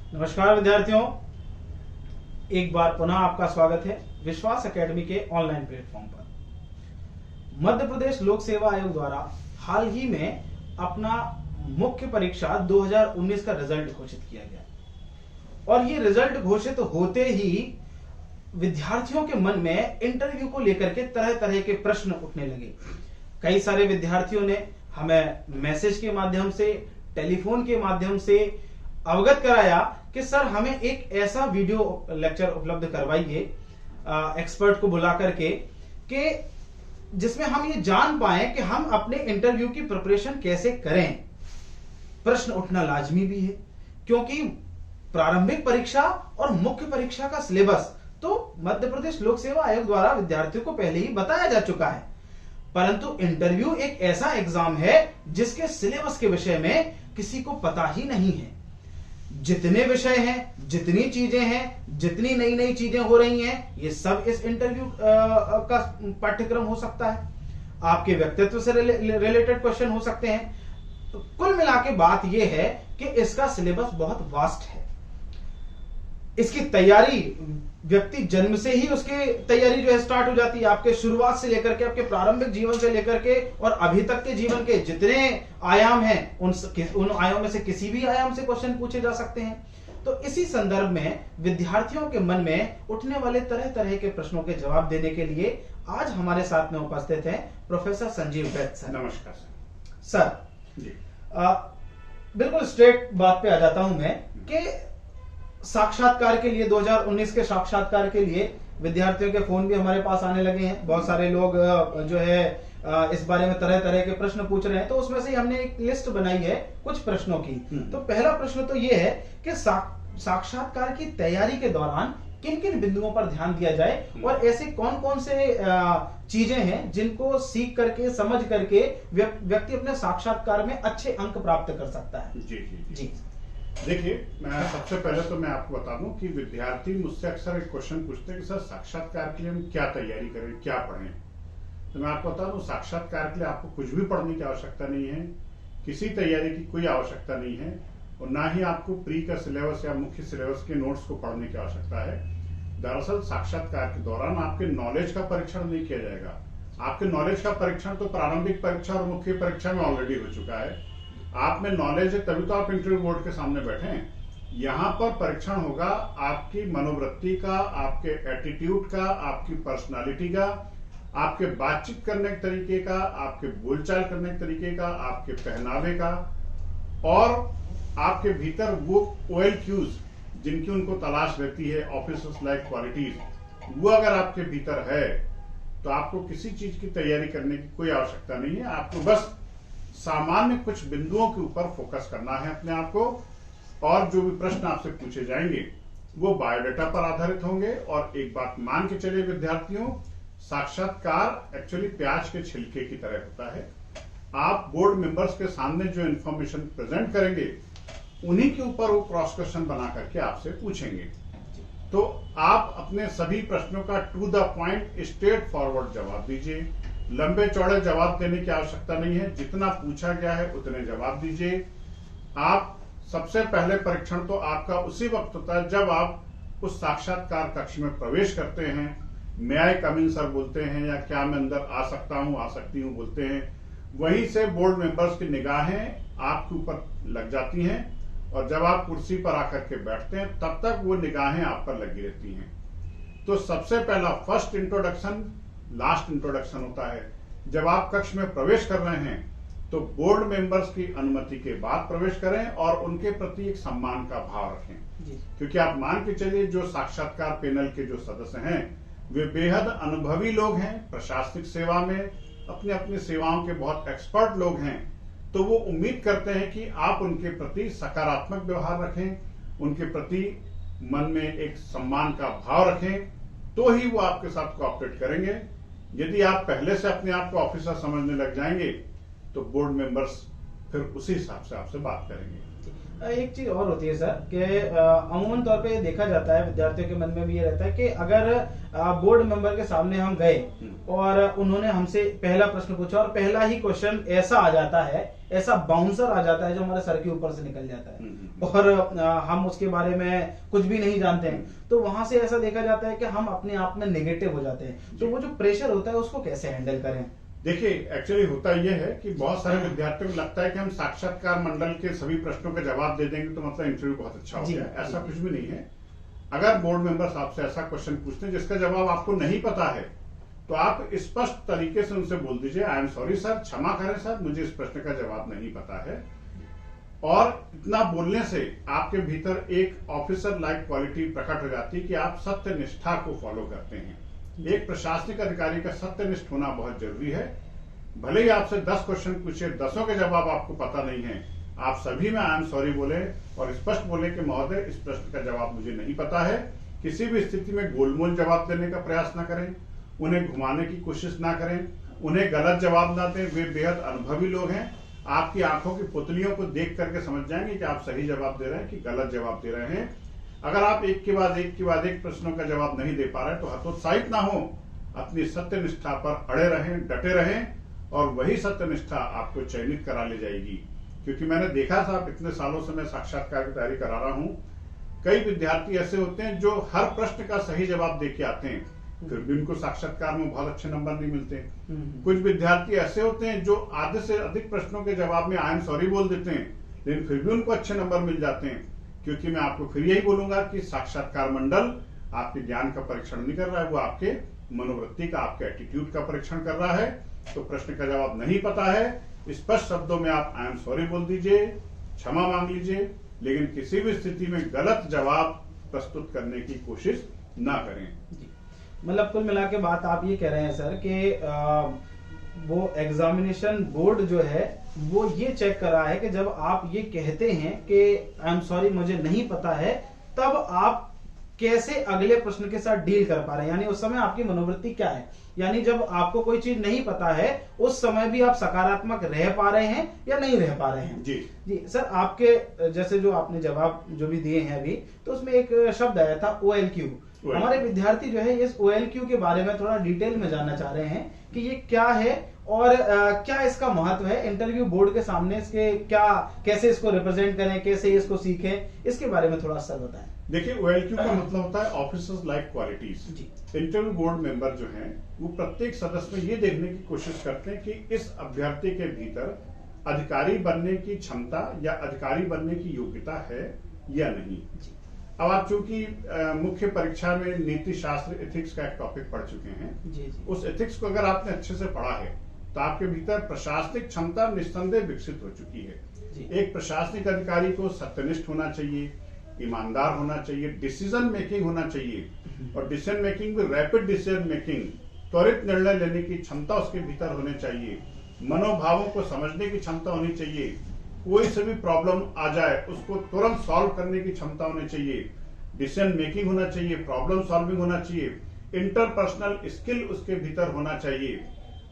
नमस्कार विद्यार्थियों, एक बार पुनः आपका स्वागत है विश्वास एकेडमी के ऑनलाइन प्लेटफॉर्म पर। मध्य प्रदेश लोक सेवा आयोग द्वारा हाल ही में अपना मुख्य परीक्षा 2019 का रिजल्ट घोषित किया गया और ये रिजल्ट घोषित होते ही विद्यार्थियों के मन में इंटरव्यू को लेकर के तरह तरह के प्रश्न उठने लगे। कई सारे विद्यार्थियों ने हमें मैसेज के माध्यम से, टेलीफोन के माध्यम से अवगत कराया कि सर हमें एक ऐसा वीडियो लेक्चर उपलब्ध करवाइए एक्सपर्ट को बुला करके कि जिसमें हम ये जान पाए कि हम अपने इंटरव्यू की प्रिपरेशन कैसे करें। प्रश्न उठना लाजमी भी है क्योंकि प्रारंभिक परीक्षा और मुख्य परीक्षा का सिलेबस तो मध्य प्रदेश लोक सेवा आयोग द्वारा विद्यार्थियों को पहले ही बताया जा चुका है, परंतु इंटरव्यू एक ऐसा एग्जाम है जिसके सिलेबस के विषय में किसी को पता ही नहीं है। जितने विषय हैं, जितनी चीजें हैं, जितनी नई नई चीजें हो रही हैं, ये सब इस इंटरव्यू का पाठ्यक्रम हो सकता है। आपके व्यक्तित्व से रिलेटेड क्वेश्चन हो सकते हैं। तो कुल मिला के बात यह है कि इसका सिलेबस बहुत वास्ट है। इसकी तैयारी व्यक्ति जन्म से ही उसकी तैयारी जो है स्टार्ट हो जाती है। आपके शुरुआत से लेकर के, आपके प्रारंभिक जीवन से लेकर के और अभी तक के जीवन के जितने आयाम हैं उन आयाम में से किसी भी आयाम से क्वेश्चन पूछे जा सकते हैं। तो इसी संदर्भ में विद्यार्थियों के मन में उठने वाले तरह तरह के प्रश्नों के जवाब देने के लिए आज हमारे साथ में उपस्थित हैं प्रोफेसर संजीव वैद्य सर। नमस्कार सर। जी। बिल्कुल स्ट्रेट बात पे आ जाता हूं मैं कि साक्षात्कार के लिए 2019 के साक्षात्कार के लिए विद्यार्थियों के फोन भी हमारे पास आने लगे हैं। बहुत सारे लोग जो है इस बारे में तरह तरह के प्रश्न पूछ रहे हैं, तो उसमें से हमने एक लिस्ट बनाई है कुछ प्रश्नों की। तो पहला प्रश्न तो ये है कि साक्षात्कार की तैयारी के दौरान किन किन बिंदुओं पर ध्यान दिया जाए और ऐसे कौन कौन से चीजें हैं जिनको सीख करके, समझ करके व्यक्ति अपने साक्षात्कार में अच्छे अंक प्राप्त कर सकता है। जी जी जी, देखिए, मैं सबसे पहले तो मैं आपको बता दूं कि विद्यार्थी मुझसे अक्सर एक क्वेश्चन पूछते हैं कि सर साक्षात्कार के लिए हम क्या तैयारी करें, क्या पढ़ें। तो मैं आपको बता दूं, साक्षात्कार के लिए आपको कुछ भी पढ़ने की आवश्यकता नहीं है, किसी तैयारी की कोई आवश्यकता नहीं है और ना ही आपको प्री का सिलेबस या मुख्य सिलेबस के नोट्स को पढ़ने की आवश्यकता है। दरअसल साक्षात्कार के दौरान आपके नॉलेज का परीक्षण नहीं किया जाएगा। आपके नॉलेज का परीक्षण तो प्रारंभिक परीक्षा और मुख्य परीक्षा में ऑलरेडी हो चुका है। आप में नॉलेज है तभी तो आप इंटरव्यू बोर्ड के सामने बैठे हैं। यहाँ पर परीक्षण होगा आपकी मनोवृत्ति का, आपके एटीट्यूड का, आपकी पर्सनालिटी का, आपके बातचीत करने के तरीके का, आपके बोलचाल करने के तरीके का, आपके पहनावे का और आपके भीतर वो OLQs जिनकी उनको तलाश रहती है, ऑफिसर्स लाइक क्वालिटीज, वो अगर आपके भीतर है तो आपको किसी चीज की तैयारी करने की कोई आवश्यकता नहीं है। आपको बस सामान्य कुछ बिंदुओं के ऊपर फोकस करना है अपने आप को और जो भी प्रश्न आपसे पूछे जाएंगे वो बायोडाटा पर आधारित होंगे। और एक बात मान के चलिए विद्यार्थियों, साक्षात्कार एक्चुअली प्याज के छिलके की तरह होता है। आप बोर्ड मेंबर्स के सामने जो इंफॉर्मेशन प्रेजेंट करेंगे उन्हीं के ऊपर वो क्रॉस क्वेश्चन बना करके आपसे पूछेंगे। तो आप अपने सभी प्रश्नों का to the point, straightforward जवाब दीजिए। लंबे चौड़े जवाब देने की आवश्यकता नहीं है, जितना पूछा गया है उतने जवाब दीजिए। आप सबसे पहले परीक्षण तो आपका उसी वक्त होता है जब आप उस साक्षात्कार कक्ष में प्रवेश करते हैं। मे आई कम इन सर बोलते हैं या क्या मैं अंदर आ सकता हूं, आ सकती हूं बोलते हैं। वहीं से बोर्ड मेंबर्स की निगाहें आपके ऊपर लग जाती हैं और जब आप कुर्सी पर आकर के बैठते हैं तब तक वो निगाहें आप पर लगी रहती हैं। तो सबसे पहला फर्स्ट इंट्रोडक्शन लास्ट इंट्रोडक्शन होता है। जब आप कक्ष में प्रवेश कर रहे हैं तो बोर्ड मेंबर्स की अनुमति के बाद प्रवेश करें और उनके प्रति एक सम्मान का भाव रखें, क्योंकि आप मान के चलिए जो साक्षात्कार पैनल के जो सदस्य हैं वे बेहद अनुभवी लोग हैं, प्रशासनिक सेवा में अपनी अपनी सेवाओं के बहुत एक्सपर्ट लोग हैं। तो वो उम्मीद करते हैं कि आप उनके प्रति सकारात्मक व्यवहार रखें, उनके प्रति मन में एक सम्मान का भाव रखें, तो ही वो आपके साथ कोऑपरेट करेंगे। यदि आप पहले से अपने आप को ऑफिसर समझने लग जाएंगे तो बोर्ड मेंबर्स फिर उसी हिसाब से आपसे बात करेंगे। एक चीज और होती है सर कि अमूमन तौर पे देखा जाता है, विद्यार्थियों के मन में भी ये रहता है कि अगर बोर्ड मेंबर के सामने हम गए और उन्होंने हमसे पहला प्रश्न पूछा और पहला ही क्वेश्चन ऐसा आ जाता है, ऐसा बाउंसर आ जाता है जो हमारे सर के ऊपर से निकल जाता है और हम उसके बारे में कुछ भी नहीं जानते हैं, तो वहां से ऐसा देखा जाता है कि हम अपने आप में नेगेटिव हो जाते हैं। तो वो जो प्रेशर होता है उसको कैसे हैंडल करें? देखिए, एक्चुअली होता यह है कि बहुत सारे विद्यार्थियों को लगता है कि हम साक्षात्कार मंडल के सभी प्रश्नों का जवाब दे देंगे तो मतलब इंटरव्यू बहुत अच्छा हो गया। ऐसा कुछ भी नहीं है। अगर बोर्ड मेंबर्स आपसे ऐसा क्वेश्चन पूछते हैं जिसका जवाब आपको नहीं पता है, तो आप स्पष्ट तरीके से उनसे बोल दीजिए, आई एम सॉरी सर, क्षमा करें सर, मुझे इस प्रश्न का जवाब नहीं पता है। और इतना बोलने से आपके भीतर एक ऑफिसर लाइक क्वालिटी प्रकट हो जाती है कि आप सत्य निष्ठा को फॉलो करते हैं। एक प्रशासनिक अधिकारी का सत्यनिष्ठ होना बहुत जरूरी है। भले ही आपसे 10 क्वेश्चन पूछे, 10 के जवाब आपको पता नहीं है, आप सभी में आई एम सॉरी बोले और स्पष्ट बोले कि महोदय इस प्रश्न का जवाब मुझे नहीं पता है। किसी भी स्थिति में गोलमोल जवाब देने का प्रयास ना करें, उन्हें घुमाने की कोशिश ना करें, उन्हें गलत जवाब ना दें। वे बेहद अनुभवी लोग हैं। आपकी आंखों की पुतलियों को देख करके समझ जाएंगे कि आप सही जवाब दे रहे हैं कि गलत जवाब दे रहे हैं। अगर आप एक के बाद एक प्रश्नों का जवाब नहीं दे पा रहे तो हतोत्साहित ना हो, अपनी सत्यनिष्ठा पर अड़े रहें, डटे रहें और वही सत्यनिष्ठा आपको चयनित करा ले जाएगी। क्योंकि मैंने देखा साहब, इतने सालों से मैं साक्षात्कार की तैयारी करा रहा हूं, कई विद्यार्थी ऐसे होते हैं जो हर प्रश्न का सही जवाब दे के आते हैं, फिर भी उनको साक्षात्कार में बहुत अच्छे नंबर नहीं मिलते। कुछ विद्यार्थी ऐसे होते हैं जो आधे से अधिक प्रश्नों के जवाब में आई एम सॉरी बोल देते हैं, लेकिन फिर भी उनको अच्छे नंबर मिल जाते हैं। क्योंकि मैं आपको फिर यही बोलूंगा कि साक्षात्कार मंडल आपके ज्ञान का परीक्षण नहीं कर रहा है, वो आपके मनोवृत्ति का, आपके एटीट्यूड का परीक्षण कर रहा है। तो प्रश्न का जवाब नहीं पता है, स्पष्ट शब्दों में आप आई एम सॉरी बोल दीजिए, क्षमा मांग लीजिए, लेकिन किसी भी स्थिति में गलत जवाब प्रस्तुत करने की कोशिश ना करें। मतलब कुल मिला के बात आप ये कह रहे हैं सर कि वो एग्जामिनेशन बोर्ड जो है वो ये चेक कर रहा है कि जब आप ये कहते हैं कि आई एम सॉरी मुझे नहीं पता है, तब आप कैसे अगले प्रश्न के साथ डील कर पा रहे हैं, यानी उस समय आपकी मनोवृत्ति क्या है। यानी जब आपको कोई चीज नहीं पता है उस समय भी आप सकारात्मक रह पा रहे हैं या नहीं रह पा रहे हैं। जी सर, आपके जैसे जो आपने जवाब जो भी दिए हैं अभी, तो उसमें एक शब्द आया था OLQ। हमारे विद्यार्थी जो है इस OLQ के बारे में थोड़ा डिटेल में जानना चाह रहे हैं कि ये क्या है और क्या इसका महत्व है इंटरव्यू बोर्ड के सामने, इसके क्या, कैसे इसको रिप्रेजेंट करें, कैसे इसको सीखें, इसके बारे में थोड़ा सा बताएं। देखिए, OLQ का मतलब होता है officers like qualities. Interview board member जो हैं वो प्रत्येक सदस्य में ये देखने की कोशिश करते हैं कि इस अभ्यर्थी के भीतर अधिकारी बनने की क्षमता या अधिकारी बनने की योग्यता है या नहीं। अब आप चूंकि मुख्य परीक्षा में नीति शास्त्र एथिक्स का एक टॉपिक पढ़ चुके हैं, उस एथिक्स को अगर आपने अच्छे से पढ़ा है तो आपके भीतर प्रशासनिक क्षमता निस्संदेह विकसित हो चुकी है। एक प्रशासनिक अधिकारी को सत्यनिष्ठ होना चाहिए, ईमानदार होना चाहिए, डिसीजन मेकिंग होना चाहिए, और डिसीजन मेकिंग में रैपिड डिसीजन मेकिंग, त्वरित निर्णय लेने की क्षमता उसके भीतर होनी चाहिए, मनोभावों को समझने की क्षमता होनी चाहिए, कोई से भी प्रॉब्लम आ जाए उसको तुरंत सॉल्व करने की क्षमता होनी चाहिए, डिसीजन मेकिंग होना चाहिए, प्रॉब्लम सॉल्विंग होना चाहिए, इंटरपर्सनल स्किल उसके भीतर होना चाहिए,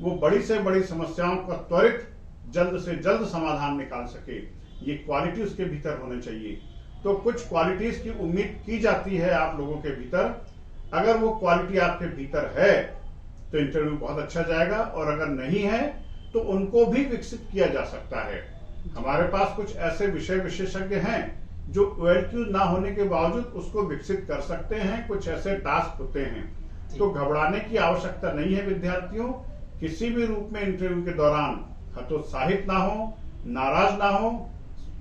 वो बड़ी से बड़ी समस्याओं का त्वरित जल्द से जल्द समाधान निकाल सके, ये क्वालिटी उसके भीतर होनी चाहिए। तो कुछ क्वालिटीज की उम्मीद की जाती है आप लोगों के भीतर। अगर वो क्वालिटी आपके भीतर है तो इंटरव्यू बहुत अच्छा जाएगा, और अगर नहीं है तो उनको भी विकसित किया जा सकता है। हमारे पास कुछ ऐसे विषय विशेषज्ञ हैं जो OLQ ना होने के बावजूद उसको विकसित कर सकते हैं। कुछ ऐसे टास्क होते हैं, तो घबराने की आवश्यकता नहीं है विद्यार्थियों। किसी भी रूप में इंटरव्यू के दौरान हतोत्साहित ना हो, नाराज ना हो,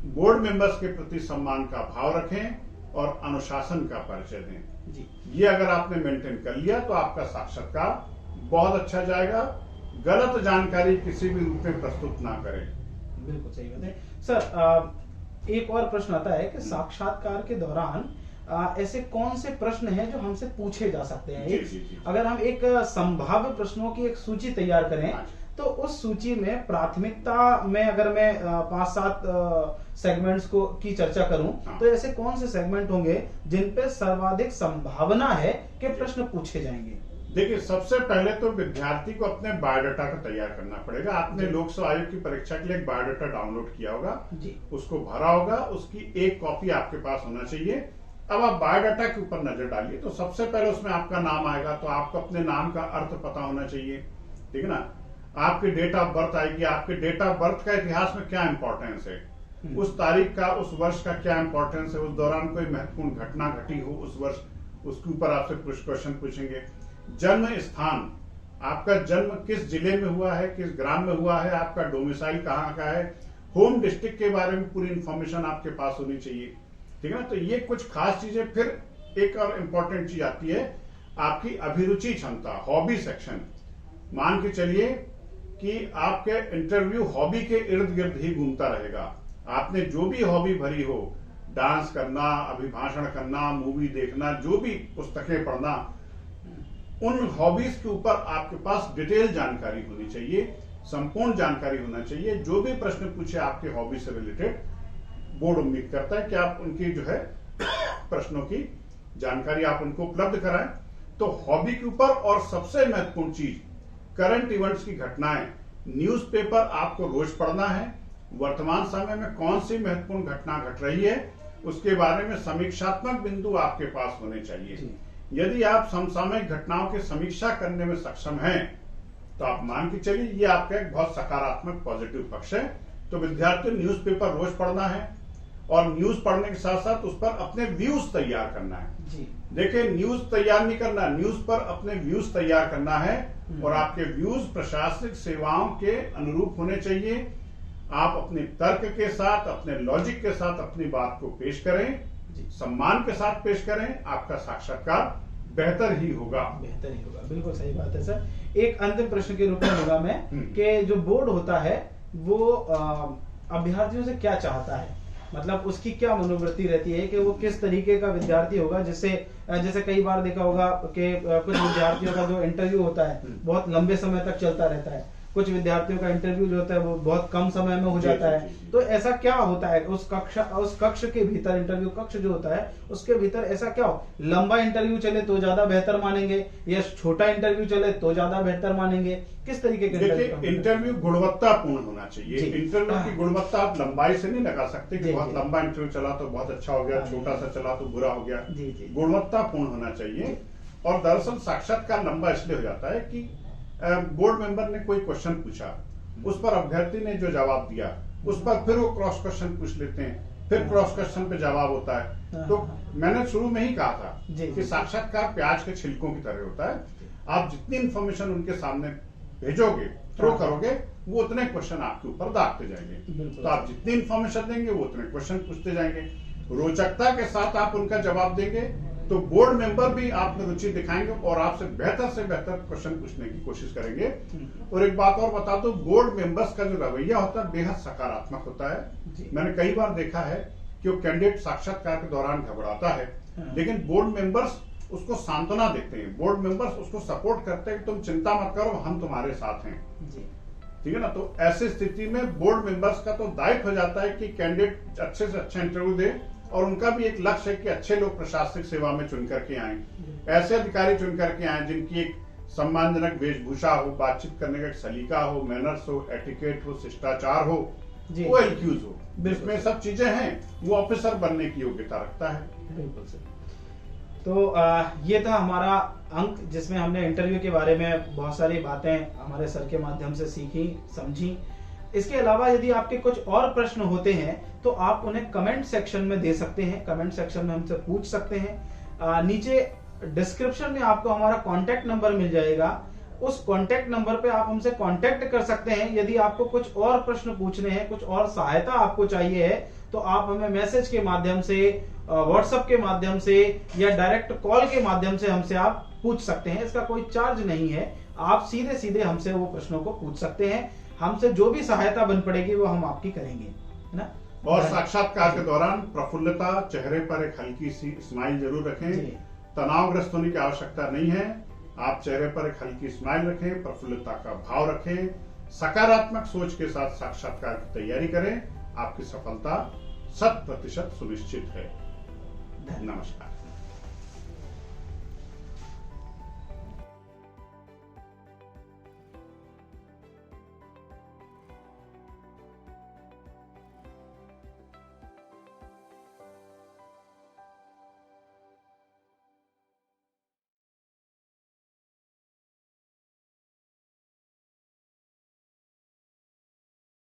बोर्ड मेंबर्स के प्रति सम्मान का भाव रखें और अनुशासन का परिचय दें। ये अगर आपने मेंटेन कर लिया तो आपका साक्षात्कार बहुत अच्छा जाएगा। गलत जानकारी किसी भी रूप में प्रस्तुत ना करें। बिल्कुल सही बात है सर। एक और प्रश्न आता है कि साक्षात्कार के दौरान ऐसे कौन से प्रश्न हैं जो हमसे पूछे जा सकते हैं। अगर हम एक संभाव्य प्रश्नों की एक सूची तैयार करें तो उस सूची में प्राथमिकता में अगर मैं 5-7 सेगमेंट्स को की चर्चा करूं तो ऐसे कौन से सेगमेंट होंगे जिन पे सर्वाधिक संभावना है कि प्रश्न पूछे जाएंगे। देखिए, सबसे पहले तो विद्यार्थी को अपने बायोडाटा का तैयार करना पड़ेगा। आपने लोक सेवा आयोग की परीक्षा के लिए एक बायोडाटा डाउनलोड किया होगा जी। उसको भरा होगा, उसकी एक कॉपी आपके पास होना चाहिए। अब आप बायोडाटा के ऊपर नजर डालिए तो सबसे पहले उसमें आपका नाम आएगा, तो आपको अपने नाम का अर्थ पता होना चाहिए, ठीक है ना। आपकी डेट ऑफ बर्थ आएगी, आपके डेट ऑफ बर्थ का इतिहास में क्या इंपॉर्टेंस है, उस तारीख का, उस वर्ष का क्या इंपॉर्टेंस है, उस दौरान कोई महत्वपूर्ण घटना घटी हो उस वर्ष, उसके ऊपर आपसे कुछ क्वेश्चन पूछेंगे। जन्म स्थान, आपका जन्म किस जिले में हुआ है, किस ग्राम में हुआ है, आपका डोमिसाइल कहाँ का है, होम डिस्ट्रिक्ट के बारे में पूरी इंफॉर्मेशन आपके पास होनी चाहिए, ठीक है ना। तो ये कुछ खास चीजें। फिर एक और इम्पोर्टेंट चीज आती है आपकी अभिरुचि क्षमता, हॉबी सेक्शन। मान के चलिए कि आपके इंटरव्यू हॉबी के इर्द गिर्द ही घूमता रहेगा। आपने जो भी हॉबी भरी हो, डांस करना, अभिभाषण करना, मूवी देखना, जो भी पुस्तकें पढ़ना, उन हॉबीज के ऊपर आपके पास डिटेल जानकारी होनी चाहिए, संपूर्ण जानकारी होना चाहिए। जो भी प्रश्न पूछे आपके हॉबी से रिलेटेड, बोर्ड उम्मीद करता है कि आप उनकी जो है प्रश्नों की जानकारी आप उनको उपलब्ध कराएं। तो हॉबी के ऊपर, और सबसे महत्वपूर्ण चीज करंट इवेंट्स की घटनाएं, न्यूज़पेपर आपको रोज पढ़ना है। वर्तमान समय में कौन सी महत्वपूर्ण घटना घट रही है उसके बारे में समीक्षात्मक बिंदु आपके पास होने चाहिए। यदि आप समसामयिक घटनाओं की समीक्षा करने में सक्षम हैं तो आप मान के चलिए ये आपका एक बहुत सकारात्मक पॉजिटिव पक्ष है। तो विद्यार्थी न्यूज़पेपर रोज पढ़ना है, और न्यूज पढ़ने के साथ साथ उस पर अपने व्यूज तैयार करना है जी। देखिए, न्यूज तैयार नहीं करना, न्यूज पर अपने व्यूज तैयार करना है, और आपके व्यूज प्रशासनिक सेवाओं के अनुरूप होने चाहिए। आप अपने तर्क के साथ, अपने लॉजिक के साथ अपनी बात को पेश करें, सम्मान के साथ पेश करें, आपका साक्षात्कार बेहतर ही होगा। बेहतर ही होगा, बिल्कुल सही बात है सर। एक अंतिम प्रश्न के रूप में होगा मैं कि जो बोर्ड होता है वो अभ्यर्थियों से क्या चाहता है, मतलब उसकी क्या मनोवृत्ति रहती है कि वो किस तरीके का विद्यार्थी होगा, जिससे जैसे कई बार देखा होगा कि कुछ विद्यार्थियों का जो इंटरव्यू होता है बहुत लंबे समय तक चलता रहता है, कुछ विद्यार्थियों का इंटरव्यू जो होता है वो बहुत कम समय में हो जाता है। तो ऐसा क्या होता है उस कक्ष के भीतर, इंटरव्यू कक्ष जो होता है उसके भीतर ऐसा क्या हो, लंबा इंटरव्यू चले तो ज्यादा बेहतर मानेंगे या छोटा इंटरव्यू चले तो ज्यादा बेहतर मानेंगे, किस तरीके के? देखिए, इंटरव्यू गुणवत्तापूर्ण होना चाहिए। इंटरव्यू की गुणवत्ता आप लंबाई से नहीं लगा सकते कि बहुत लंबा इंटरव्यू चला तो बहुत अच्छा हो गया, छोटा सा चला तो बुरा हो गया। गुणवत्तापूर्ण होना चाहिए। और दरअसल साक्षात्कार लंबा इसलिए हो जाता है कि बोर्ड मेंबर ने कोई क्वेश्चन पूछा, उस पर अभ्यर्थी ने जो जवाब दिया उस पर फिर वो क्रॉस क्वेश्चन पूछ लेते हैं, फिर क्रॉस क्वेश्चन पे जवाब होता है। तो मैंने शुरू में ही कहा था कि साक्षात्कार प्याज के छिलकों की तरह होता है। आप जितनी इंफॉर्मेशन उनके सामने भेजोगे, थ्रो करोगे, वो उतने क्वेश्चन आपके ऊपर दागते जाएंगे। तो आप जितनी इंफॉर्मेशन देंगे वो उतने क्वेश्चन पूछते जाएंगे। रोचकता के साथ आप उनका जवाब देंगे तो बोर्ड मेंबर भी आप में रुचि दिखाएंगे और आपसे बेहतर क्वेश्चन पूछने की कोशिश करेंगे। और एक बात और बता दो, बोर्ड मेंबर्स का जो रवैया होता है बेहद सकारात्मक होता है। मैंने कई बार देखा है कि वो कैंडिडेट साक्षात्कार के दौरान घबराता है, लेकिन बोर्ड मेंबर्स उसको सांत्वना देते हैं, बोर्ड मेंबर्स उसको सपोर्ट करते हैं कि तुम चिंता मत करो, हम तुम्हारे साथ हैं, ठीक है ना। तो ऐसी स्थिति में बोर्ड मेंबर्स का तो दायित्व हो जाता है कि कैंडिडेट अच्छे से अच्छा इंटरव्यू दे, और उनका भी एक लक्ष्य है कि अच्छे लोग प्रशासनिक सेवा में चुन करके आए, ऐसे अधिकारी चुन करके आए जिनकी एक सम्मानजनक वेशभूषा हो, बातचीत करने का एक सलीका हो, मैनर्स हो, एटिकेट हो, शिष्टाचार हो, वो एलक्यूज हो, इसमें सब चीजें हैं, वो ऑफिसर बनने की योग्यता रखता है। बिल्कुल सर। तो ये था हमारा अंक जिसमें हमने इंटरव्यू के बारे में बहुत सारी बातें हमारे सर के माध्यम से सीखी, समझी। इसके अलावा यदि आपके कुछ और प्रश्न होते हैं तो आप उन्हें कमेंट सेक्शन में दे सकते हैं, कमेंट सेक्शन में हमसे पूछ सकते हैं। नीचे डिस्क्रिप्शन में आपको हमारा कांटेक्ट नंबर मिल जाएगा, उस कांटेक्ट नंबर पे आप हमसे कांटेक्ट कर सकते हैं। यदि आपको कुछ और प्रश्न पूछने हैं, कुछ और सहायता आपको चाहिए है तो आप हमें मैसेज के माध्यम से, व्हाट्सएप के माध्यम से या डायरेक्ट कॉल के माध्यम से हमसे आप पूछ सकते हैं। इसका कोई चार्ज नहीं है, आप सीधे सीधे हमसे वो प्रश्नों को पूछ सकते हैं। हमसे जो भी सहायता बन पड़ेगी वो हम आपकी करेंगे, है ना। और साक्षात्कार के दौरान प्रफुल्लता, चेहरे पर एक हल्की सी स्माइल जरूर रखें। तनावग्रस्त होने की आवश्यकता नहीं है, आप चेहरे पर एक हल्की स्माइल रखें, प्रफुल्लता का भाव रखें, सकारात्मक सोच के साथ साक्षात्कार की तैयारी करें। आपकी सफलता 100% सुनिश्चित है। नमस्कार।